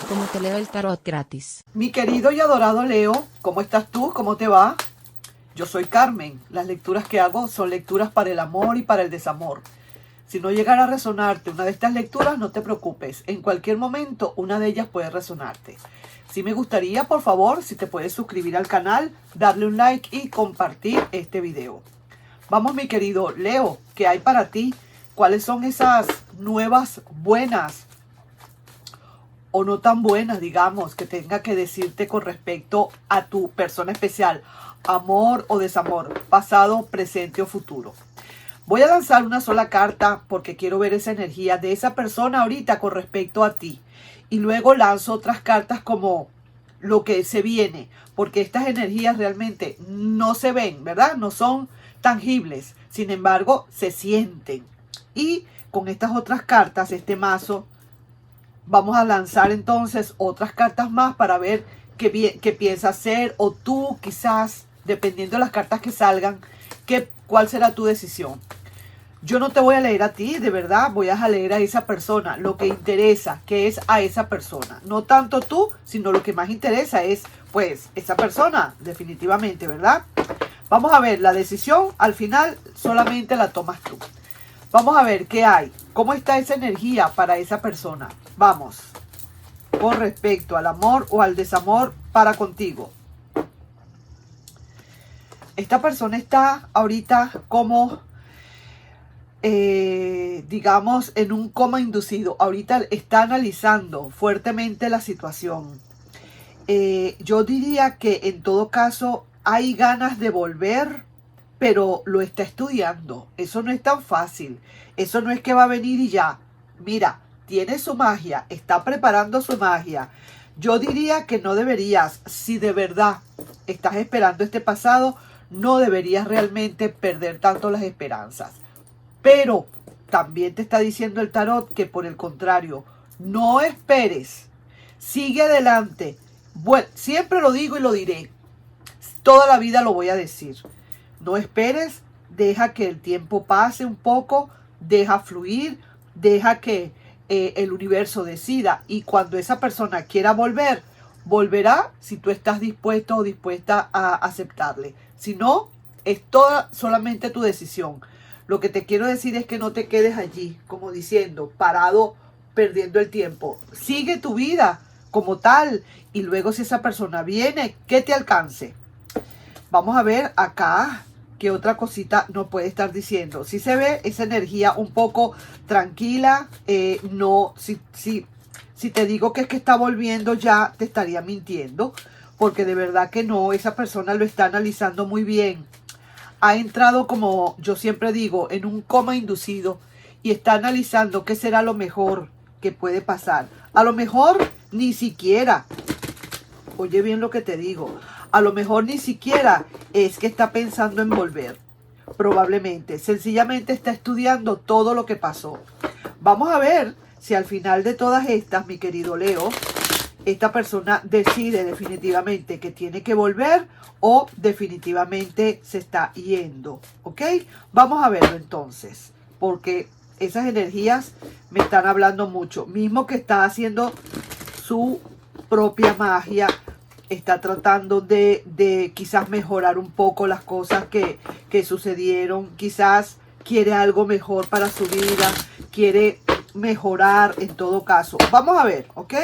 cómo te leo el tarot gratis. Mi querido y adorado Leo, ¿cómo estás tú? ¿Cómo te va? Yo soy Carmen. Las lecturas que hago son lecturas para el amor y para el desamor. Si no llegara a resonarte una de estas lecturas, no te preocupes. En cualquier momento, una de ellas puede resonarte. Sí me gustaría, por favor, si te puedes suscribir al canal, darle un like y compartir este video. Vamos, mi querido Leo, ¿qué hay para ti? ¿Cuáles son esas nuevas buenas o no tan buenas, digamos, que tenga que decirte con respecto a tu persona especial? Amor o desamor, pasado, presente o futuro. Voy a lanzar una sola carta porque quiero ver esa energía de esa persona ahorita con respecto a ti. Y luego lanzo otras cartas como lo que se viene, porque estas energías realmente no se ven, ¿verdad? No son tangibles, sin embargo, se sienten. Y con estas otras cartas, este mazo, vamos a lanzar entonces otras cartas más para ver qué piensas hacer, o tú quizás, dependiendo de las cartas que salgan, cuál será tu decisión. Yo no te voy a leer a ti, de verdad, voy a leer a esa persona, lo que interesa, que es a esa persona. No tanto tú, sino lo que más interesa es, pues, esa persona, definitivamente, ¿verdad? Vamos a ver, la decisión al final solamente la tomas tú. Vamos a ver qué hay, cómo está esa energía para esa persona. Vamos, con respecto al amor o al desamor para contigo. Esta persona está ahorita como, digamos, en un coma inducido. Ahorita está analizando fuertemente la situación. Yo diría que en todo caso hay ganas de volver, pero lo está estudiando. Eso no es tan fácil. Eso no es que va a venir y ya. Mira, tiene su magia, está preparando su magia. Yo diría que no deberías, si de verdad estás esperando este pasado, no deberías realmente perder tanto las esperanzas. Pero también te está diciendo el tarot que por el contrario, no esperes, sigue adelante. Bueno, siempre lo digo y lo diré, toda la vida lo voy a decir. No esperes, deja que el tiempo pase un poco, deja fluir, deja que el universo decida, y cuando esa persona quiera volver, volverá si tú estás dispuesto o dispuesta a aceptarle. Si no, es toda solamente tu decisión. Lo que te quiero decir es que no te quedes allí, como diciendo, parado, perdiendo el tiempo. Sigue tu vida como tal, y luego si esa persona viene, que te alcance. Vamos a ver acá qué otra cosita nos puede estar diciendo. Si se ve esa energía un poco tranquila, no, si te digo que es que está volviendo ya, te estaría mintiendo, porque de verdad que no, esa persona lo está analizando muy bien. Ha entrado, como yo siempre digo, en un coma inducido y está analizando qué será lo mejor que puede pasar. A lo mejor ni siquiera, oye bien lo que te digo, a lo mejor ni siquiera es que está pensando en volver. Probablemente, sencillamente está estudiando todo lo que pasó. Vamos a ver si al final de todas estas, mi querido Leo, esta persona decide definitivamente que tiene que volver o definitivamente se está yendo, ¿ok? Vamos a verlo entonces, porque esas energías me están hablando mucho. Mismo que está haciendo su propia magia, está tratando de quizás mejorar un poco las cosas que sucedieron. Quizás quiere algo mejor para su vida, quiere mejorar en todo caso. Vamos a ver, ¿ok?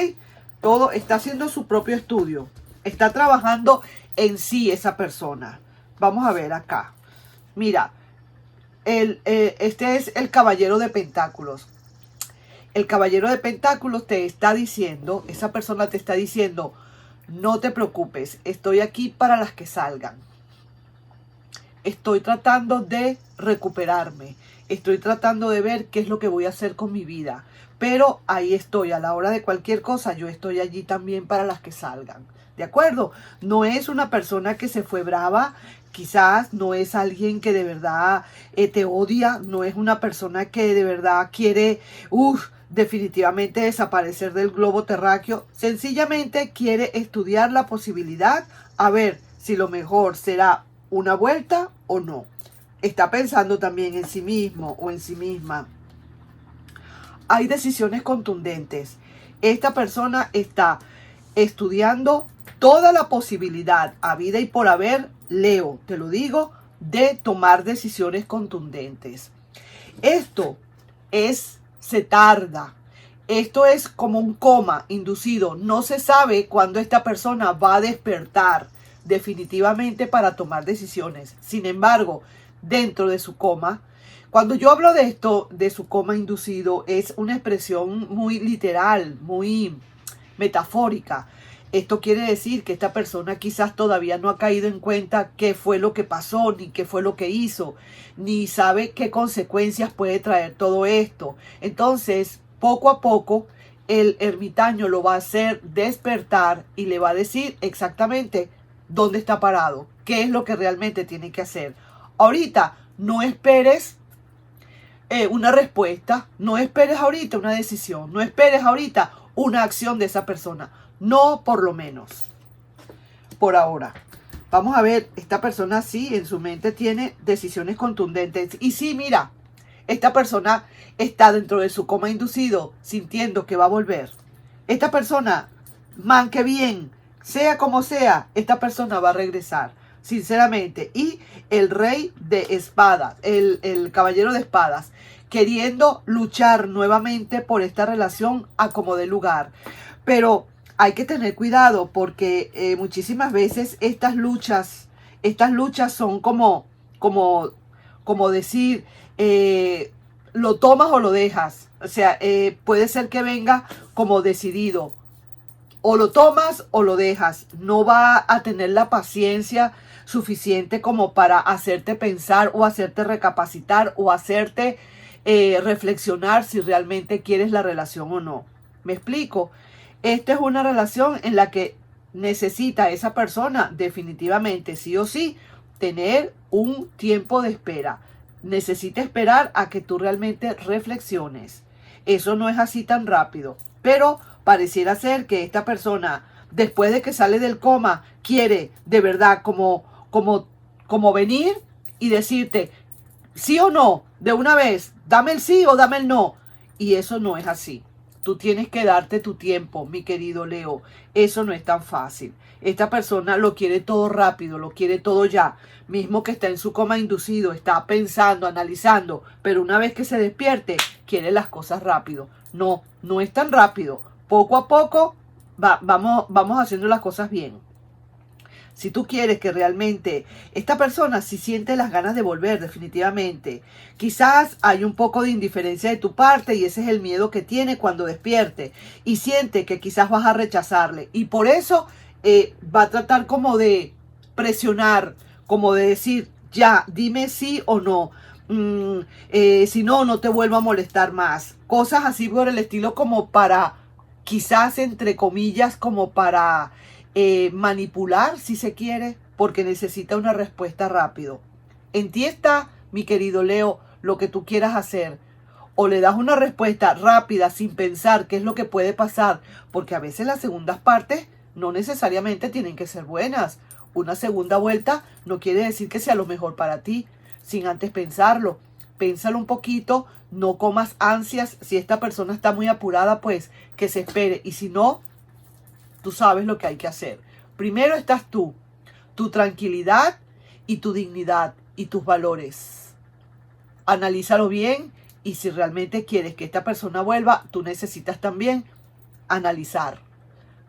Todo está haciendo su propio estudio. Está trabajando en sí esa persona. Vamos a ver acá. Mira, este es el Caballero de Pentáculos. El Caballero de Pentáculos te está diciendo, esa persona te está diciendo, no te preocupes, estoy aquí para las que salgan. Estoy tratando de recuperarme. Estoy tratando de ver qué es lo que voy a hacer con mi vida. Pero ahí estoy, a la hora de cualquier cosa, yo estoy allí también para las que salgan. ¿De acuerdo? No es una persona que se fue brava, quizás no es alguien que de verdad te odia, no es una persona que de verdad quiere, definitivamente desaparecer del globo terráqueo. Sencillamente quiere estudiar la posibilidad, a ver si lo mejor será una vuelta o no. Está pensando también en sí mismo o en sí misma. Hay decisiones contundentes. esta persona está estudiando toda la posibilidad, habida y por haber, Leo, te lo digo, de tomar decisiones contundentes. Esto se tarda. Esto es como un coma inducido. No se sabe cuándo esta persona va a despertar definitivamente para tomar decisiones. Sin embargo, dentro de su coma, cuando yo hablo de esto, de su coma inducido, es una expresión muy literal, muy metafórica. Esto quiere decir que esta persona quizás todavía no ha caído en cuenta qué fue lo que pasó, ni qué fue lo que hizo, ni sabe qué consecuencias puede traer todo esto. Entonces, poco a poco, el ermitaño lo va a hacer despertar y le va a decir exactamente dónde está parado, qué es lo que realmente tiene que hacer. Ahorita, no esperes una respuesta, no esperes ahorita una decisión, no esperes ahorita una acción de esa persona. No, por lo menos, por ahora. Vamos a ver, esta persona sí, en su mente tiene decisiones contundentes. Y sí, mira, esta persona está dentro de su coma inducido, sintiendo que va a volver. Esta persona, man, que bien, sea como sea, esta persona va a regresar, sinceramente. Y el rey de espadas, el caballero de espadas, queriendo luchar nuevamente por esta relación a como dé lugar. Pero hay que tener cuidado porque muchísimas veces estas luchas son como decir, lo tomas o lo dejas. O sea, puede ser que venga como decidido. O lo tomas o lo dejas. No va a tener la paciencia suficiente como para hacerte pensar o hacerte recapacitar o hacerte reflexionar si realmente quieres la relación o no. ¿Me explico? Esta es una relación en la que necesita esa persona definitivamente, sí o sí, tener un tiempo de espera. Necesita esperar a que tú realmente reflexiones. Eso no es así tan rápido, pero pareciera ser que esta persona, después de que sale del coma, quiere de verdad como venir y decirte sí o no, de una vez, dame el sí o dame el no. Y eso no es así. Tú tienes que darte tu tiempo, mi querido Leo. Eso no es tan fácil. Esta persona lo quiere todo rápido, lo quiere todo ya. Mismo que está en su coma inducido, está pensando, analizando, pero una vez que se despierte, quiere las cosas rápido. No, no es tan rápido. Poco a poco vamos haciendo las cosas bien. Si tú quieres que realmente esta persona sí siente las ganas de volver definitivamente, quizás hay un poco de indiferencia de tu parte y ese es el miedo que tiene cuando despierte y siente que quizás vas a rechazarle y por eso va a tratar como de presionar, como de decir, ya, dime sí o no. Si no, no te vuelvo a molestar más. Cosas así por el estilo como para, quizás entre comillas, como para manipular si se quiere, porque necesita una respuesta rápido. En ti está, mi querido Leo, lo que tú quieras hacer. O le das una respuesta rápida sin pensar qué es lo que puede pasar, porque a veces las segundas partes no necesariamente tienen que ser buenas. Una segunda vuelta no quiere decir que sea lo mejor para ti, sin antes pensarlo. Pénsalo un poquito, no comas ansias. Si esta persona está muy apurada, pues que se espere. Y si no, tú sabes lo que hay que hacer. Primero estás tú, tu tranquilidad y tu dignidad y tus valores. Analízalo bien y si realmente quieres que esta persona vuelva, tú necesitas también analizar.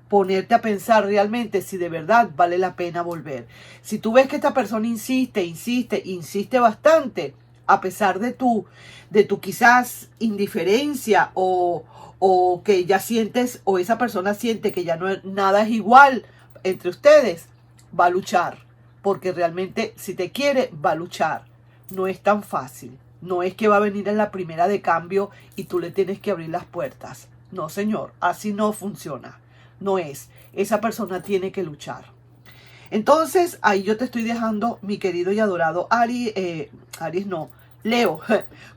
Ponerte a pensar realmente si de verdad vale la pena volver. Si tú ves que esta persona insiste bastante, a pesar de tu quizás indiferencia o que ya sientes o esa persona siente que ya nada es igual entre ustedes, va a luchar. Porque realmente si te quiere, va a luchar. No es tan fácil. No es que va a venir en la primera de cambio y tú le tienes que abrir las puertas. No, señor, así no funciona. No es. Esa persona tiene que luchar. Entonces, ahí yo te estoy dejando, mi querido y adorado Leo,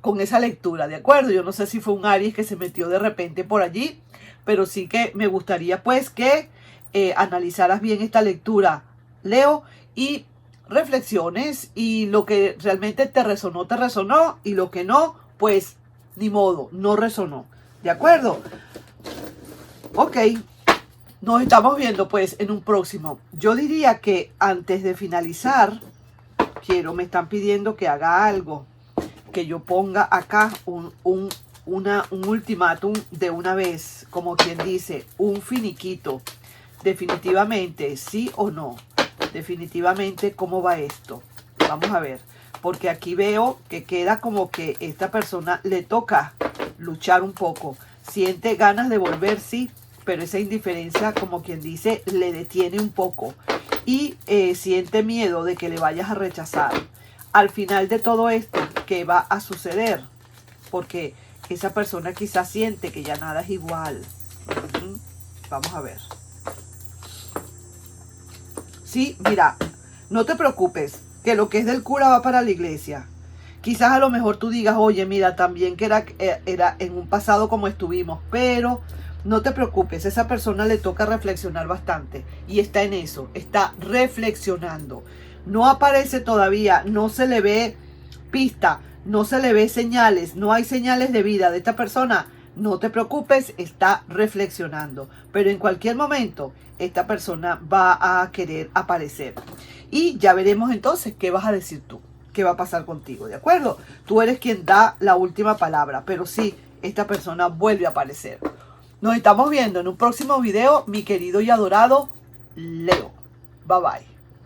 con esa lectura, ¿de acuerdo? Yo no sé si fue un Aries que se metió de repente por allí, pero sí que me gustaría pues que analizaras bien esta lectura, Leo, y reflexiones y lo que realmente te resonó, y lo que no, pues ni modo, no resonó, ¿de acuerdo? Ok, nos estamos viendo pues en un próximo. Yo diría que antes de finalizar, me están pidiendo que haga algo, que yo ponga acá un ultimátum de una vez, como quien dice, un finiquito. Definitivamente, sí o no. Definitivamente, ¿cómo va esto? Vamos a ver. Porque aquí veo que queda como que esta persona le toca luchar un poco. Siente ganas de volver, sí, pero esa indiferencia, como quien dice, le detiene un poco. Y siente miedo de que le vayas a rechazar. Al final de todo esto, ¿qué va a suceder? Porque esa persona quizás siente que ya nada es igual. Vamos a ver. Sí, mira, no te preocupes, que lo que es del cura va para la iglesia. Quizás a lo mejor tú digas, oye, mira, también que era en un pasado como estuvimos, pero no te preocupes, a esa persona le toca reflexionar bastante y está en eso, está reflexionando. No aparece todavía, no se le ve pista, no se le ve señales, no hay señales de vida de esta persona. No te preocupes, está reflexionando, pero en cualquier momento esta persona va a querer aparecer. Y ya veremos entonces qué vas a decir tú, qué va a pasar contigo, ¿de acuerdo? Tú eres quien da la última palabra, pero sí, esta persona vuelve a aparecer. Nos estamos viendo en un próximo video, mi querido y adorado Leo. Bye bye.